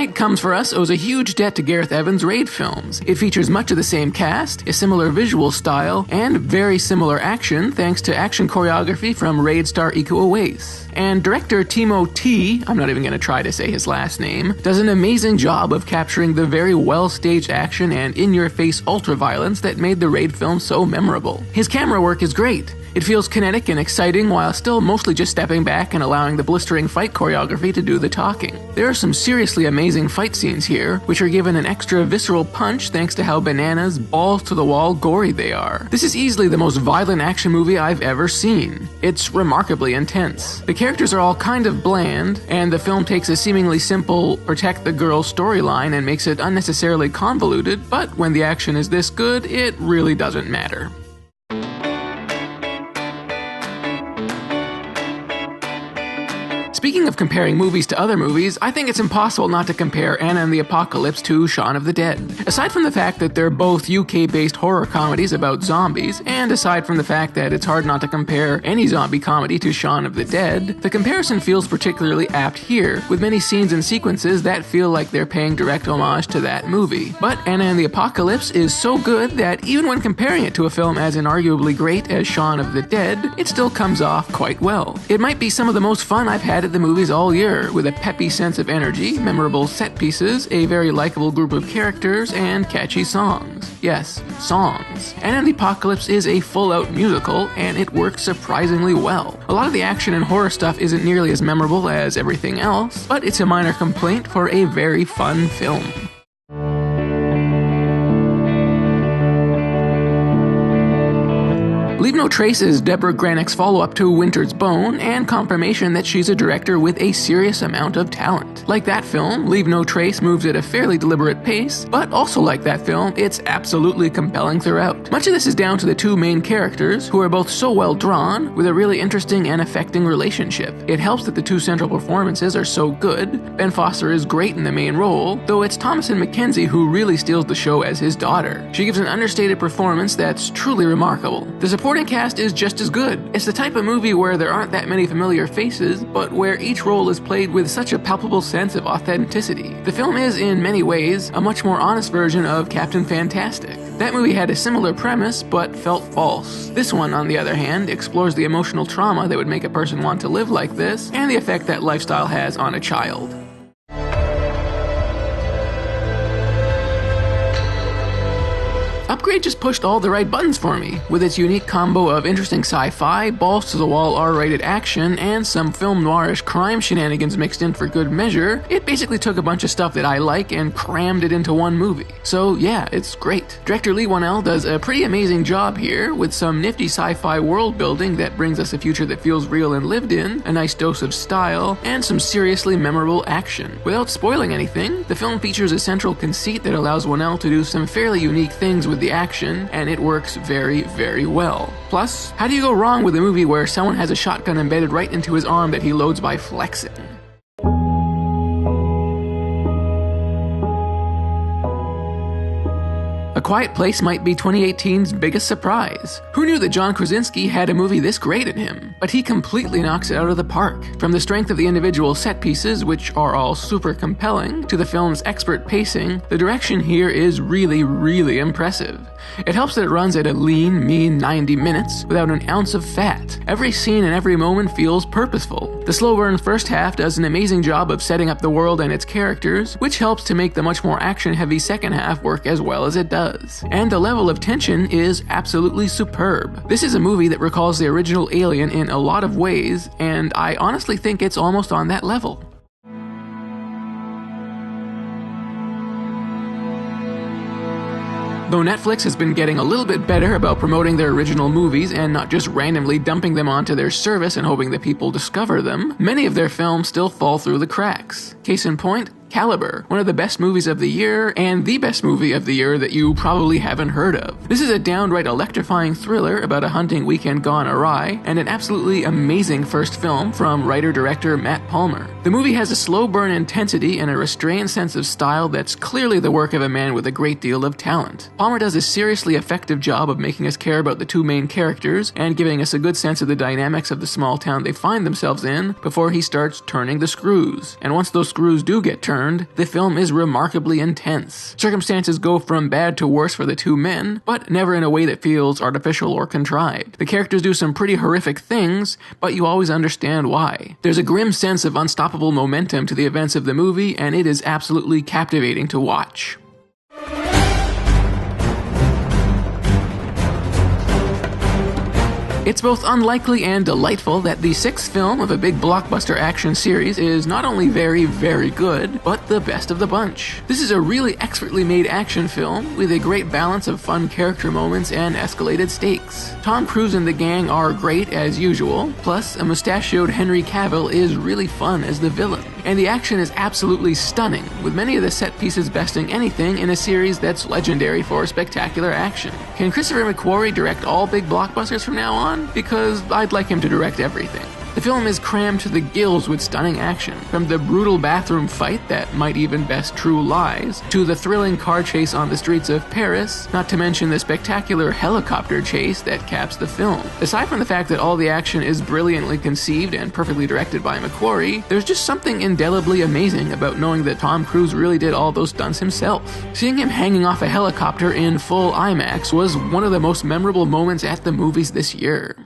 Tonight Comes for Us owes a huge debt to Gareth Evans' Raid films. It features much of the same cast, a similar visual style, and very similar action thanks to action choreography from Raid star Iko Uwais. And director Timo T, I'm not even going to try to say his last name, does an amazing job of capturing the very well-staged action and in-your-face ultra-violence that made the Raid film so memorable. His camera work is great. It feels kinetic and exciting while still mostly just stepping back and allowing the blistering fight choreography to do the talking. There are some seriously amazing fight scenes here, which are given an extra visceral punch thanks to how bananas, balls-to-the-wall gory they are. This is easily the most violent action movie I've ever seen. It's remarkably intense. The characters are all kind of bland, and the film takes a seemingly simple protect the girl storyline and makes it unnecessarily convoluted, but when the action is this good, it really doesn't matter. Speaking of comparing movies to other movies, I think it's impossible not to compare Anna and the Apocalypse to Shaun of the Dead. Aside from the fact that they're both UK-based horror comedies about zombies, and aside from the fact that it's hard not to compare any zombie comedy to Shaun of the Dead, the comparison feels particularly apt here, with many scenes and sequences that feel like they're paying direct homage to that movie. But Anna and the Apocalypse is so good that even when comparing it to a film as inarguably great as Shaun of the Dead, it still comes off quite well. It might be some of the most fun I've had at the movies all year, with a peppy sense of energy, memorable set pieces, a very likable group of characters, and catchy songs. Yes, songs. Anna and the Apocalypse is a full-out musical, and it works surprisingly well. A lot of the action and horror stuff isn't nearly as memorable as everything else, but it's a minor complaint for a very fun film. Leave No Trace is Deborah Granick's follow-up to Winter's Bone, and confirmation that she's a director with a serious amount of talent. Like that film, Leave No Trace moves at a fairly deliberate pace, but also like that film, it's absolutely compelling throughout. Much of this is down to the two main characters, who are both so well drawn, with a really interesting and affecting relationship. It helps that the two central performances are so good. Ben Foster is great in the main role, though it's Thomasin McKenzie who really steals the show as his daughter. She gives an understated performance that's truly remarkable. The supporting cast is just as good. It's the type of movie where there aren't that many familiar faces, but where each role is played with such a palpable sense of authenticity. The film is, in many ways, a much more honest version of Captain Fantastic. That movie had a similar premise, but felt false. This one, on the other hand, explores the emotional trauma that would make a person want to live like this, and the effect that lifestyle has on a child. Upgrade just pushed all the right buttons for me, with its unique combo of interesting sci-fi, balls-to-the-wall R-rated action, and some film noirish crime shenanigans mixed in for good measure. It basically took a bunch of stuff that I like and crammed it into one movie. So yeah, it's great. Director Leigh Whannell does a pretty amazing job here, with some nifty sci-fi world building that brings us a future that feels real and lived in, a nice dose of style, and some seriously memorable action. Without spoiling anything, the film features a central conceit that allows Whannell to do some fairly unique things with the action, and it works very, very well. Plus, how do you go wrong with a movie where someone has a shotgun embedded right into his arm that he loads by flexing? A Quiet Place might be 2018's biggest surprise. Who knew that John Krasinski had a movie this great in him? But he completely knocks it out of the park. From the strength of the individual set pieces, which are all super compelling, to the film's expert pacing, the direction here is really, really impressive. It helps that it runs at a lean, mean 90 minutes without an ounce of fat. Every scene and every moment feels purposeful. The slow burn first half does an amazing job of setting up the world and its characters, which helps to make the much more action-heavy second half work as well as it does. And the level of tension is absolutely superb. This is a movie that recalls the original Alien in a lot of ways, and I honestly think it's almost on that level. Though Netflix has been getting a little bit better about promoting their original movies and not just randomly dumping them onto their service and hoping that people discover them, many of their films still fall through the cracks. Case in point, Caliber, one of the best movies of the year, and the best movie of the year that you probably haven't heard of. This is a downright electrifying thriller about a hunting weekend gone awry, and an absolutely amazing first film from writer-director Matt Palmer. The movie has a slow burn intensity and a restrained sense of style that's clearly the work of a man with a great deal of talent. Palmer does a seriously effective job of making us care about the two main characters, and giving us a good sense of the dynamics of the small town they find themselves in before he starts turning the screws. And once those screws do get turned, concerned, the film is remarkably intense. Circumstances go from bad to worse for the two men, but never in a way that feels artificial or contrived. The characters do some pretty horrific things, but you always understand why. There's a grim sense of unstoppable momentum to the events of the movie, and it is absolutely captivating to watch. It's both unlikely and delightful that the sixth film of a big blockbuster action series is not only very, very good, but the best of the bunch. This is a really expertly made action film with a great balance of fun character moments and escalated stakes. Tom Cruise and the gang are great as usual, plus a mustachioed Henry Cavill is really fun as the villain. And the action is absolutely stunning, with many of the set pieces besting anything in a series that's legendary for spectacular action. Can Christopher McQuarrie direct all big blockbusters from now on? Because I'd like him to direct everything. The film is crammed to the gills with stunning action, from the brutal bathroom fight that might even best True Lies, to the thrilling car chase on the streets of Paris, not to mention the spectacular helicopter chase that caps the film. Aside from the fact that all the action is brilliantly conceived and perfectly directed by McQuarrie, there's just something indelibly amazing about knowing that Tom Cruise really did all those stunts himself. Seeing him hanging off a helicopter in full IMAX was one of the most memorable moments at the movies this year.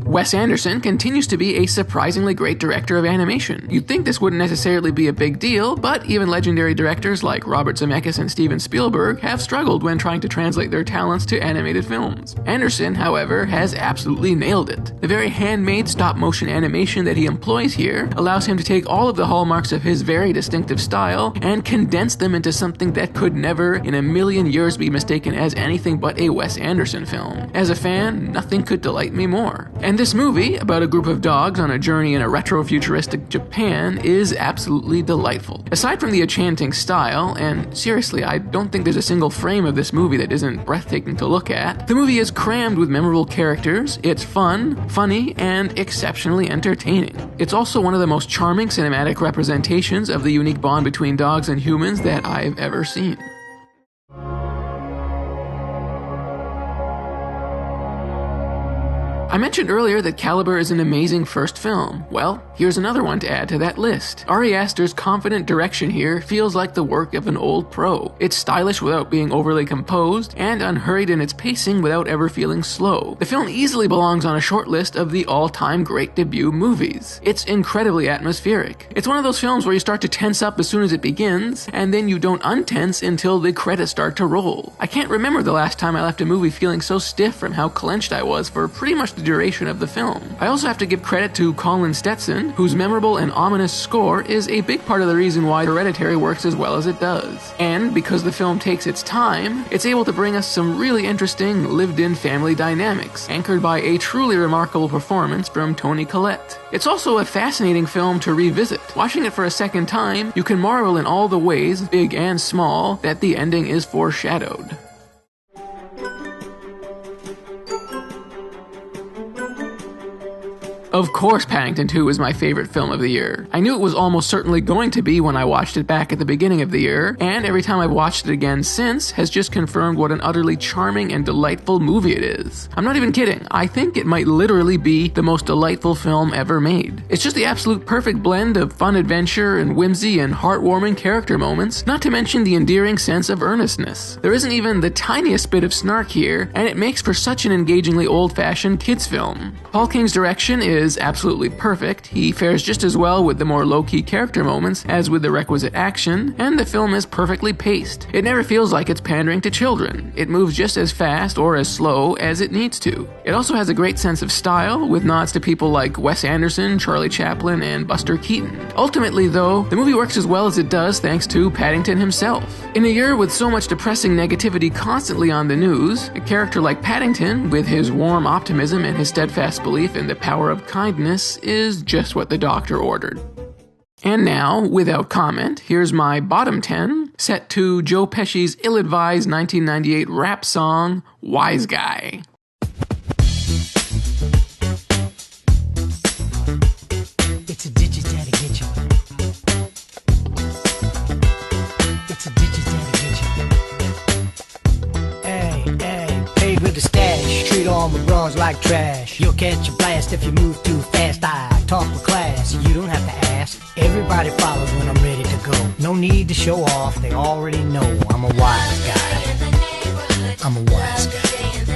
Wes Anderson continues to be a surprisingly great director of animation. You'd think this wouldn't necessarily be a big deal, but even legendary directors like Robert Zemeckis and Steven Spielberg have struggled when trying to translate their talents to animated films. Anderson, however, has absolutely nailed it. The very handmade stop-motion animation that he employs here allows him to take all of the hallmarks of his very distinctive style and condense them into something that could never in a million years be mistaken as anything but a Wes Anderson film. As a fan, nothing could delight me more. And this movie, about a group of dogs on a journey in a retro-futuristic Japan, is absolutely delightful. Aside from the enchanting style, and seriously, I don't think there's a single frame of this movie that isn't breathtaking to look at, the movie is crammed with memorable characters, it's fun, funny, and exceptionally entertaining. It's also one of the most charming cinematic representations of the unique bond between dogs and humans that I've ever seen. I mentioned earlier that Caliber is an amazing first film. Well, here's another one to add to that list. Ari Aster's confident direction here feels like the work of an old pro. It's stylish without being overly composed, and unhurried in its pacing without ever feeling slow. The film easily belongs on a short list of the all-time great debut movies. It's incredibly atmospheric. It's one of those films where you start to tense up as soon as it begins, and then you don't untense until the credits start to roll. I can't remember the last time I left a movie feeling so stiff from how clenched I was for pretty much the duration of the film. I also have to give credit to Colin Stetson, whose memorable and ominous score is a big part of the reason why Hereditary works as well as it does. And because the film takes its time, it's able to bring us some really interesting lived-in family dynamics, anchored by a truly remarkable performance from Toni Collette. It's also a fascinating film to revisit. Watching it for a second time, you can marvel in all the ways, big and small, that the ending is foreshadowed. Of course, Paddington 2 is my favorite film of the year. I knew it was almost certainly going to be when I watched it back at the beginning of the year, and every time I've watched it again since has just confirmed what an utterly charming and delightful movie it is. I'm not even kidding, I think it might literally be the most delightful film ever made. It's just the absolute perfect blend of fun adventure and whimsy and heartwarming character moments, not to mention the endearing sense of earnestness. There isn't even the tiniest bit of snark here, and it makes for such an engagingly old-fashioned kids film. Paul King's direction is absolutely perfect. He fares just as well with the more low-key character moments as with the requisite action, and the film is perfectly paced. It never feels like it's pandering to children. It moves just as fast or as slow as it needs to. It also has a great sense of style, with nods to people like Wes Anderson, Charlie Chaplin, and Buster Keaton. Ultimately, though, the movie works as well as it does thanks to Paddington himself. In a year with so much depressing negativity constantly on the news, a character like Paddington, with his warm optimism and his steadfast belief in the power of kindness, is just what the doctor ordered. And now, without comment, here's my bottom 10, set to Joe Pesci's ill-advised 1998 rap song, Wise Guy. It's a digit that'll get you. It's a digit that'll get you. Hey, hey, paid with a stash, true treat all my bras like trash. You'll catch a blast if you move too fast. I talk with class, you don't have to ask. Everybody follows when I'm ready to go. No need to show off, they already know I'm a wise guy. I'm a wise guy.